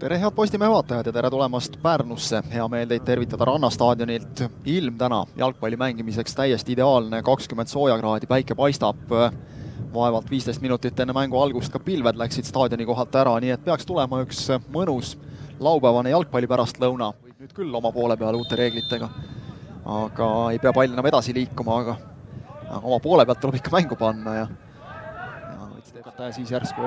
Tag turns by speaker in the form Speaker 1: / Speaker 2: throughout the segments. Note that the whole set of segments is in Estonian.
Speaker 1: tere, head Postimehe vaatajad ja tere tulemast Pärnusse. Hea meel teid tervitada Rannastaadionilt. Ilm täna jalgpalli mängimiseks täiesti ideaalne, 20 soojakraadi, päike paistab. Vaevalt 15 minutit enne mängu algust ka pilved läksid staadioni kohalt ära, nii et peaks tulema üks mõnus laupäevane jalgpalli pärastlõuna. Võib nüüd küll oma poole peale uute reeglitega, aga ei pea pall enam edasi liikuma, aga oma poole pealt tuleb ikka mängu panna ja siis järsku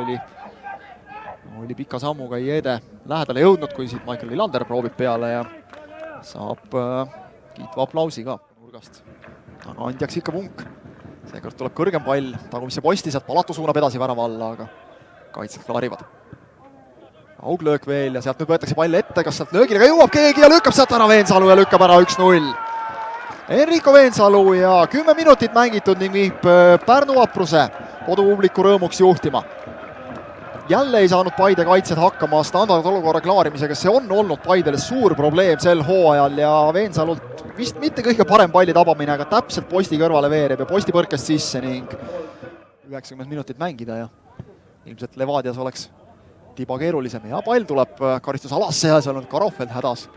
Speaker 1: oli pika sammuga Iede lähedale jõudnud, kui siit Michael Lillander proovib peale ja saab kiitva aplausi ka nurgast. Aga andjaks ikka Punk. Seekord tuleb kõrgem pall, tagumisse posti, sealt Palatu suunab edasi värava alla, aga kaitsed klaarivad. Auglöök veel ja sealt nüüd võetakse pall ette, kas sealt löögile ka jõuab keegi ja lükkab sealt ära Veensalu ja lükkab ära 1-0. Enrico Veensalu ja 10 minutit mängitud ning viib Pärnu Vapruse kodupubliku rõõmuks juhtima. Jälle ei saanud Paide kaitsed hakkama standardolukorra klaarimisega, see on olnud Paidele suur probleem sel hooajal ja Veensalult vist mitte kõige parem palli tabamine, aga täpselt posti kõrvale veereb ja posti põrkest sisse ning 90 minutit mängida ja ilmselt Levadias oleks tiba keerulisem ja pall tuleb karistusalasse ja seal on Karofeld hädas.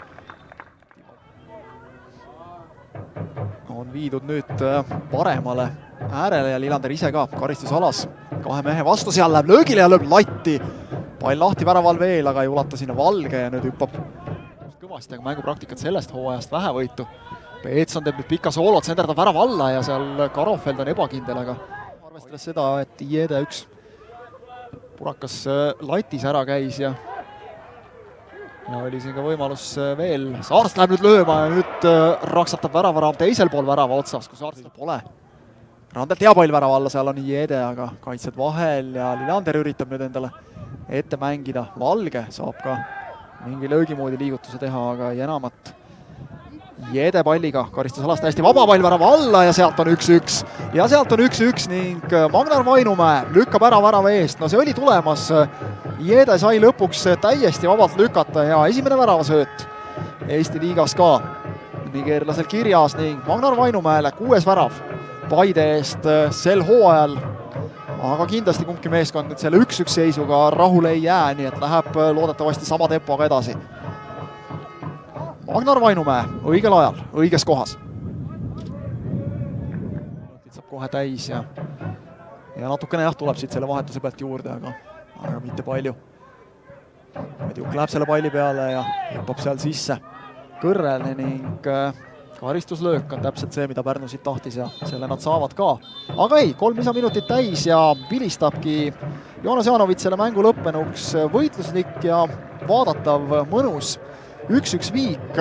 Speaker 1: On viidud nüüd paremale äärele ja Lillander ise ka karistusalas. Kahe mehe vastu seal läheb löögile ja lööb latti. Pall lahti väraval veel, aga ei ulata sinna Valge ja nüüd hüppab kõvasti, aga mängupraktikat sellest hooajast vähe võitu. Peetson teeb nüüd pika soolot, senderdab värava alla ja seal Karofeld on ebakindel, aga arvestades seda, et Iede üks purakas latis ära käis ja oli siin ka võimalus veel. Saarst läheb nüüd lööma ja nüüd raksatab väravaraam teisel pool värava otsas, kui Saarst pole. Randelt hea pall värava alla, seal on Iede, aga kaitsed vahel ja Lillander üritab nüüd endale ette mängida. Valge saab ka mingi löögimoodi liigutuse teha, aga ei enamat. Iede palliga karistusalast hästi vaba pall värava alla ja sealt on 1-1. Ja sealt on 1-1 ning Magnar Vainumäe lükkab ära värava eest. No see oli tulemas. Iede sai lõpuks täiesti vabalt lükata ja esimene väravasööt Eesti liigas ka nigeerlasel kirjas ning Magnar Vainumäele 6. värav Paide eest sel hooajal, aga kindlasti kumbki meeskond nüüd selle 1-1 seisuga rahule ei jää, nii et läheb loodetavasti sama tempoga edasi. Magnar Vainumäe õigel ajal, õiges kohas. Saab kohe täis ja natukene tuleb siit selle vahetuse pealt juurde, aga mitte palju. Medjuk läheb selle palli peale ja hüppab seal sisse kõrrele ning karistuslöök on täpselt see, mida Pärnu siit tahtis ja selle nad saavad ka. Aga ei, 3 lisaminutit täis ja vilistabki Joonas Jaanovits selle mängu lõppenuks võitluslik ja vaadatav mõnus 1-1 viik